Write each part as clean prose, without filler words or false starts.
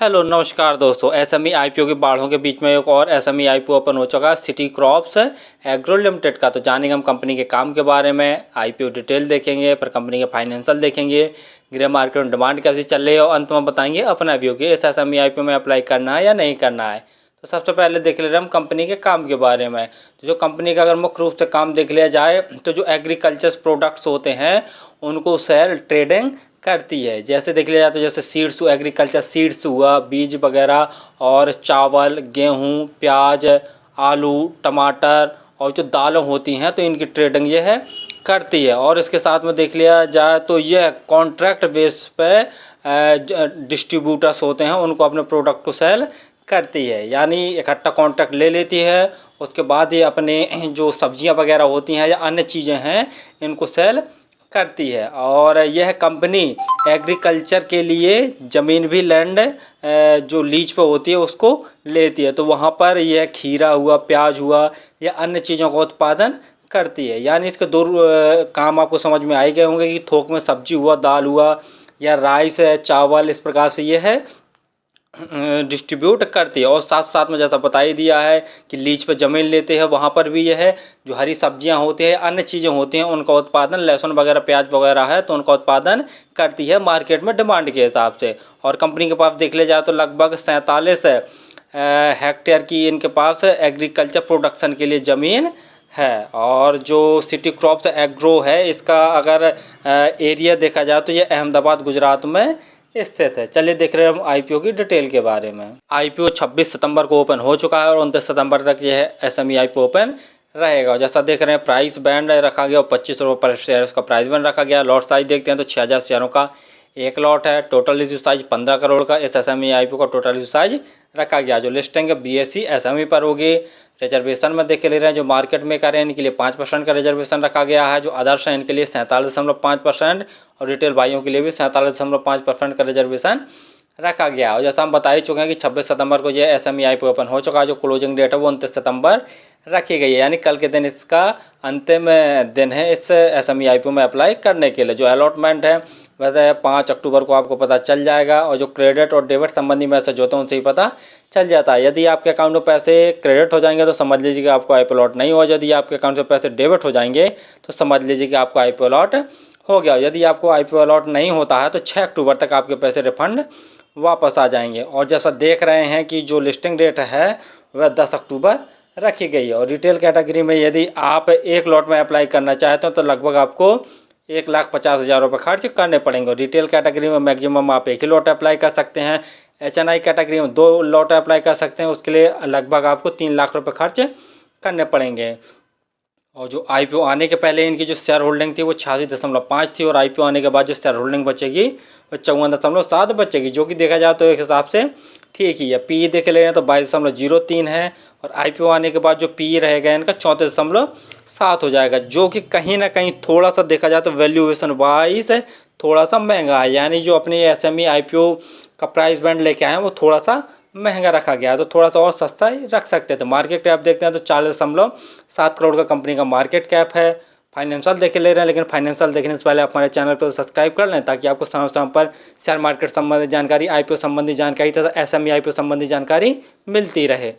Hello नमस्कार दोस्तों। SME IPO की बाढ़ों के बीच में एक और एसएमई आईपीओ ओपन हो चुका है सिटी क्रॉप्स एग्रो लिमिटेड का। तो जानेंगे हम कंपनी के काम के बारे में, आईपीओ डिटेल देखेंगे, फिर कंपनी के फाइनेंशियल देखेंगे, ग्रे मार्केट में डिमांड कैसी चल रही है और अंत में बताएंगे अपना व्यू कि इस एसएमई आईपीओ में अप्लाई करना है या नहीं करना है। तो सबसे पहले देख ले रहे हम कंपनी के काम के बारे में। तो जो कंपनी का अगर मुख्य रूप से काम देख लिया जाए तो जो एग्रीकल्चर प्रोडक्ट्स होते हैं उनको सेल ट्रेडिंग करती है। जैसे देख लिया जाए तो जैसे सीड्स, एग्रीकल्चर सीड्स हुआ, बीज वगैरह, और चावल, गेहूं, प्याज, आलू, टमाटर और जो दालें होती हैं तो इनकी ट्रेडिंग ये है करती है। और इसके साथ में देख लिया जाए तो यह कॉन्ट्रैक्ट बेस पे डिस्ट्रीब्यूटर्स होते हैं उनको अपने प्रोडक्ट को सेल करती है, यानी इकट्ठा कॉन्ट्रैक्ट ले लेती है। उसके बाद ये अपने जो सब्जियां वगैरह होती हैं या अन्य चीज़ें हैं इनको सेल करती है। और यह कंपनी एग्रीकल्चर के लिए ज़मीन भी, लैंड जो लीज पे होती है उसको लेती है। तो वहाँ पर यह खीरा हुआ, प्याज हुआ या अन्य चीज़ों का उत्पादन करती है। यानी इसके दो काम आपको समझ में आए गए होंगे कि थोक में सब्जी हुआ, दाल हुआ या राइस है, चावल, इस प्रकार से ये है डिस्ट्रीब्यूट करती है। और साथ साथ में जैसा बता ही दिया है कि लीज पर ज़मीन लेते हैं, वहाँ पर भी यह है जो हरी सब्जियां होती हैं, अन्य चीज़ें होती हैं उनका उत्पादन, लहसुन वगैरह, प्याज वगैरह है तो उनका उत्पादन करती है मार्केट में डिमांड के हिसाब से। और कंपनी के पास देख लिया जाए तो लगभग 47 हेक्टेयर की इनके पास एग्रीकल्चर प्रोडक्शन के लिए ज़मीन है। और जो सिटी क्रॉप्स एग्रो है इसका अगर एरिया देखा जाए तो ये अहमदाबाद गुजरात में स्थित है। चलिए देख रहे हैं हम आईपीओ की डिटेल के बारे में। आईपीओ 26 सितंबर को ओपन हो चुका है और 29 सितंबर तक यह एसएमई आईपीओ ओपन रहेगा। जैसा देख रहे हैं प्राइस बैंड रखा गया और 25 रुपये पर शेयर का प्राइस बैंड रखा गया। लॉट साइज देखते हैं तो 6000 शेयरों का एक लॉट है। टोटल इशू साइज 15 करोड़ का इस एसएमई आईपीओ का टोटल इशू साइज रखा गया। जो लिस्टिंग है बीएसई एसएमई पर होगी। रिजर्वेशन में देख ले रहे हैं जो मार्केट मेकर है इनके लिए 5% का रिजर्वेशन रखा गया है। जो अदर्स हैं इनके लिए 47.5% और रिटेल भाइयों के लिए भी 47.5% का रिजर्वेशन रखा गया। और जैसा हम बता ही चुके हैं कि 26 सितंबर को यह एसएमई आईपीओ ओपन हो चुका है। जो क्लोजिंग डेट है वो 29 सितंबर रखी गई है, यानी कल के दिन इसका अंतिम दिन है इस एसएमई आईपीओ में अप्लाई करने के लिए। जो अलॉटमेंट है वैसे 5 अक्टूबर को आपको पता चल जाएगा। और जो क्रेडिट और डेबिट संबंधी मैसेज होते हैं उनसे ही पता चल जाता है। यदि आपके अकाउंट में पैसे क्रेडिट हो जाएंगे तो समझ लीजिए कि आपको आईपीओ अलॉट नहीं हुआ। यदि आपके अकाउंट से पैसे डेबिट हो जाएंगे तो समझ लीजिए कि आपको आईपीओ अलॉट हो गया। यदि आपको आईपीओ अलॉट नहीं होता है तो 6 अक्टूबर तक आपके पैसे रिफंड वापस आ जाएंगे। और जैसा देख रहे हैं कि जो लिस्टिंग डेट है वह 10 अक्टूबर रखी गई है। और रिटेल कैटेगरी में यदि आप एक लॉट में अप्लाई करना चाहते हो तो लगभग आपको 1,50,000 रुपये खर्च करने पड़ेंगे। रिटेल कैटेगरी में मैक्सिमम आप एक ही लॉट अप्लाई कर सकते हैं। एचएनआई कैटेगरी में 2 लॉट अप्लाई कर सकते हैं, उसके लिए लगभग आपको 3 लाख रुपये खर्च करने पड़ेंगे। और जो आईपीओ आने के पहले इनकी जो शेयर होल्डिंग थी वो 86.5 थी और आईपीओ आने के बाद जो शेयर होल्डिंग बचेगी वो 54.7 बचेगी, जो कि देखा जाए तो एक हिसाब से ठीक ही है। पी देख ले रहे हैं तो 22.03 है और आईपीओ आने के बाद जो पी रहेगा इनका 34.7 हो जाएगा, जो कि कहीं ना कहीं थोड़ा सा देखा जाए तो वैल्यूएशन वाइज थोड़ा सा महंगा है। यानी जो अपने एसएमई आईपीओ का प्राइस बैंड लेके आए हैं वो थोड़ा सा महंगा रखा गया है, तो थोड़ा सा और सस्ता ही रख सकते थे। तो मार्केट कैप देखते हैं तो 40.7 करोड़ का कंपनी का मार्केट कैप है। फाइनेंशियल देख ले रहे हैं, लेकिन फाइनेंशियल देखने से पहले आप हमारे चैनल को सब्सक्राइब कर लें ताकि आपको समय समय पर शेयर मार्केट संबंधी जानकारी, आईपीओ संबंधी जानकारी तथा एसएमई आईपीओ संबंधी जानकारी मिलती रहे।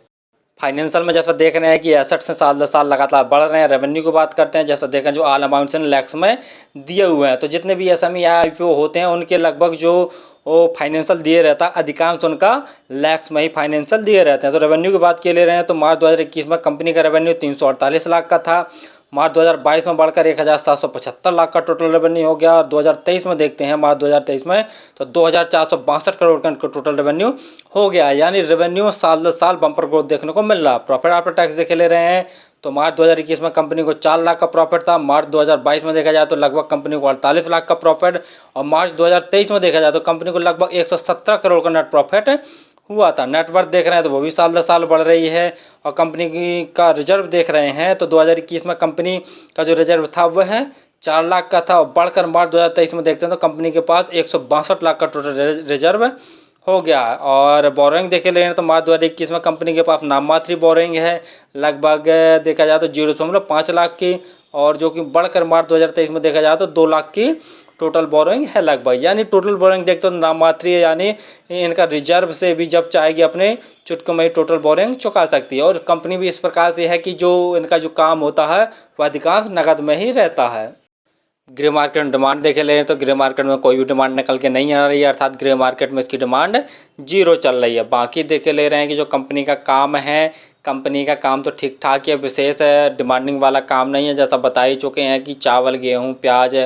फाइनेंशियल में जैसा देख रहे हैं कि एसेट्स से साल दर साल लगातार बढ़ रहे हैं। रेवेन्यू की बात करते हैं, जैसा देखें जो ऑल अमाउंट्स इन लैक्स में दिए हुए हैं। तो जितने भी एसएमई आईपीओ होते हैं उनके लगभग जो वो फाइनेंशियल दिए रहता है अधिकांश उनका लैक्स में ही फाइनेंशियल दिए रहते हैं। तो रेवेन्यू की बात के ले रहे हैं तो मार्च 2021 में कंपनी का रेवेन्यू 348 लाख का था। मार्च 2022 में बढ़कर 1,775 लाख का टोटल रेवेन्यू हो गया। और 2023 में देखते हैं मार्च 2023 में तो 2,462 करोड़ का टोटल रेवेन्यू हो गया। यानी रेवेन्यू साल दर साल बम्पर ग्रोथ देखने को मिल रहा। प्रॉफिट आफ्टर टैक्स देखे ले रहे हैं तो मार्च 2021 में कंपनी को 4 लाख का प्रॉफिट था। मार्च 2022 में देखा जाए तो लगभग कंपनी को 48 लाख का प्रॉफिट और मार्च 2023 में देखा जाए तो कंपनी को लगभग 117 करोड़ का नेट प्रॉफिट हुआ था। नेटवर्थ देख रहे हैं तो वो भी साल दर साल बढ़ रही है। और कंपनी की का रिजर्व देख रहे हैं तो 2021 में कंपनी का जो रिजर्व था वह 4 लाख का था और बढ़कर मार्च 2023 में देखते हैं तो कंपनी के पास 162 लाख का टोटल रिजर्व हो गया। और बोरोइंग देखे ले रहे हैं तो मार्च 2021 में कंपनी के पास नाममात्र बोरोइंग है, लगभग देखा जाए तो 0.5 लाख की, और जो कि बढ़कर मार्च 2023 में देखा जाए तो 2 लाख की टोटल बोरोइंग है लगभग, यानी टोटल बोरोइंग देखते तो नाम मात्र है, यानी इनका रिजर्व से भी जब चाहेगी अपने चुटकी में टोटल बोरोइंग चुका सकती है। और कंपनी भी इस प्रकार से है कि जो इनका जो काम होता है वह अधिकांश नकद में ही रहता है। ग्रे मार्केट में डिमांड देखे ले तो ग्रे मार्केट में कोई भी डिमांड निकल के नहीं आ रही है, अर्थात ग्रे मार्केट में इसकी डिमांड 0 चल रही है। बाकी देखे ले रहे हैं कि जो कंपनी का काम है, कंपनी का काम तो ठीक ठाक है, विशेष डिमांडिंग वाला काम नहीं है। जैसा बता ही चुके हैं कि चावल, गेहूँ, प्याज,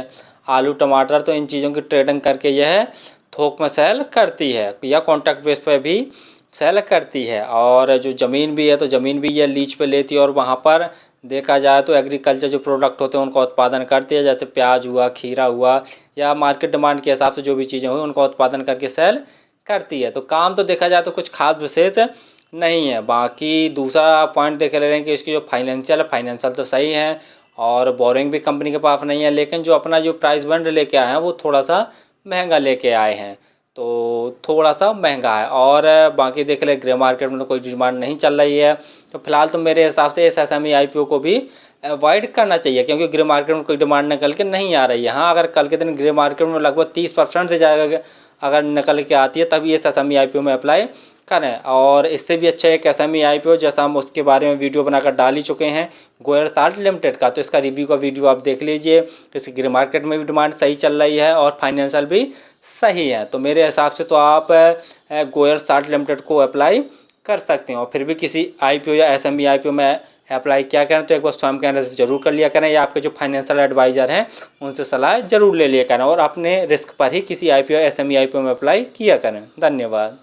आलू, टमाटर, तो इन चीज़ों की ट्रेडिंग करके यह थोक में सेल करती है या कॉन्ट्रैक्ट बेस पर भी सेल करती है। और जो ज़मीन भी है तो ज़मीन भी ये लीज पे लेती है और वहाँ पर देखा जाए तो एग्रीकल्चर जो प्रोडक्ट होते हैं उनका उत्पादन करती है, जैसे प्याज हुआ, खीरा हुआ, या मार्केट डिमांड के हिसाब से जो भी चीज़ें हुई उनका उत्पादन करके सेल करती है। तो काम तो देखा जाए तो कुछ खास विशेष नहीं है। बाकी दूसरा पॉइंट देख ले रहे हैं कि इसकी जो फाइनेंशियल तो सही है और बोरिंग भी कंपनी के पास नहीं है, लेकिन जो अपना जो प्राइस बैंड लेके आए हैं वो थोड़ा सा महंगा लेके आए हैं, तो थोड़ा सा महंगा है। और बाकी देख ले ग्रे मार्केट में तो कोई डिमांड नहीं चल रही है, तो फिलहाल तो मेरे हिसाब से इस SME IPO को भी अवॉइड करना चाहिए, क्योंकि ग्रे मार्केट में कोई डिमांड निकल के नहीं आ रही है। हाँ, अगर कल के दिन ग्रे मार्केट में लगभग 30% से ज़्यादा अगर निकल के आती है तभी इस SME IPO में अप्लाई करें। और इससे भी अच्छा एक SME IPO जैसा हम उसके बारे में वीडियो बनाकर डाल ही चुके हैं, गोयल साल्ट लिमिटेड का, तो इसका रिव्यू का वीडियो आप देख लीजिए। इसकी ग्रे मार्केट में भी डिमांड सही चल रही है और फाइनेंशियल भी सही है, तो मेरे हिसाब से तो आप गोयल साल्ट लिमिटेड को अप्लाई कर सकते हैं। और फिर भी किसी IPO या SME IPO में अप्लाई क्या करें तो एक बार स्वयं के एनालिसिस जरूर कर लिया करें, या आपके जो फाइनेंशियल एडवाइज़र हैं उनसे सलाह जरूर ले लिया करें, और अपने रिस्क पर ही किसी IPO या SME IPO में अप्लाई किया करें। धन्यवाद।